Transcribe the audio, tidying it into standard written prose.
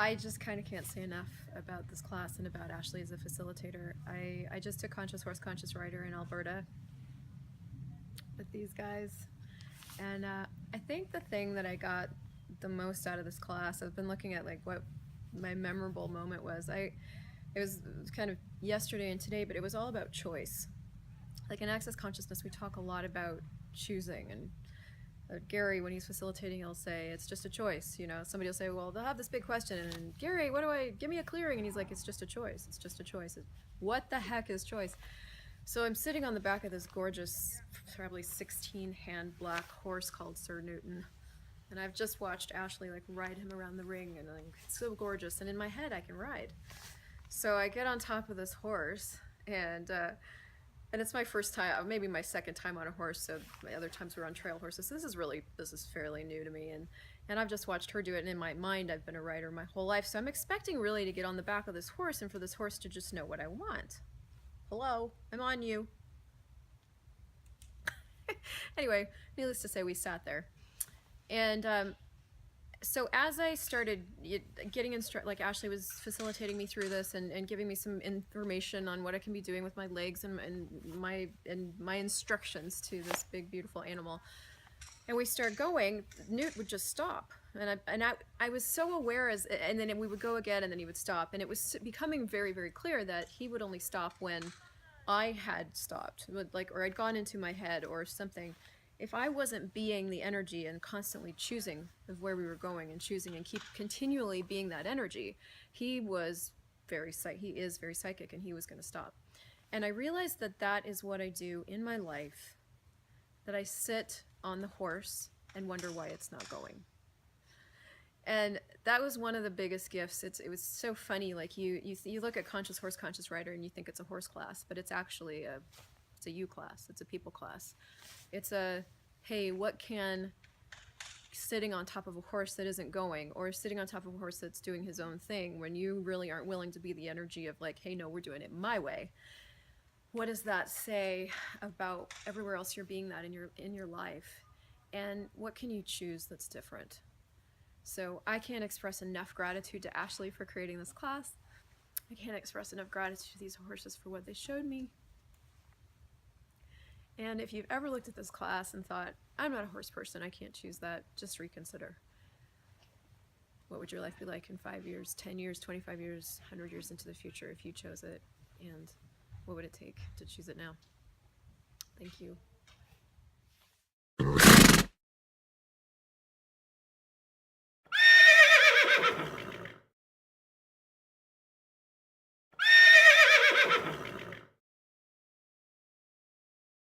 I just kind of can't say enough about this class and about Ashley as a facilitator. I just took Conscious Horse, Conscious Rider in Alberta with these guys, and I think the thing that I got the most out of this class, I've been looking at like what my memorable moment was. It was kind of yesterday and today, but it was all about choice. Like in Access Consciousness, we talk a lot about choosing, and Gary, when he's facilitating, he'll say, it's just a choice. You know, somebody will say, well, they'll have this big question, and Gary, give me a clearing? And he's like, it's just a choice. It's just a choice. What the heck is choice? So I'm sitting on the back of this gorgeous, probably 16-hand black horse called Sir Newton. And I've just watched Ashley like ride him around the ring, and like, it's so gorgeous. And in my head, I can ride. So I get on top of this horse, and it's my first time, maybe my second time on a horse. So my other times were on trail horses. So this is fairly new to me, and I've just watched her do it. And in my mind, I've been a rider my whole life. So I'm expecting really to get on the back of this horse and for this horse to just know what I want. Hello, I'm on you. Anyway, needless to say, we sat there. And so as I started getting like Ashley was facilitating me through this and giving me some information on what I can be doing with my legs and my instructions to this big, beautiful animal. And we started going, Newt would just stop. And I was so aware and then we would go again, and then he would stop. And it was becoming very, very clear that he would only stop when I had stopped, or I'd gone into my head or something. If I wasn't being the energy and constantly choosing of where we were going and choosing and continually being that energy, he is very psychic, and he was going to stop. And I realized that that is what I do in my life, that I sit on the horse and wonder why it's not going. And that was one of the biggest gifts. It was so funny. Like you look at Conscious Horse, Conscious Rider, and you think it's a horse class, but it's actually it's a you class. It's a people class. It's a, hey, what can sitting on top of a horse that isn't going, or sitting on top of a horse that's doing his own thing, when you really aren't willing to be the energy of like, hey, no, we're doing it my way. What does that say about everywhere else you're being that in your life? And what can you choose that's different? So I can't express enough gratitude to Ashley for creating this class. I can't express enough gratitude to these horses for what they showed me. And if you've ever looked at this class and thought, I'm not a horse person, I can't choose that, just reconsider. What would your life be like in 5 years, 10 years, 25 years, 100 years into the future if you chose it? And what would it take to choose it now? Thank you.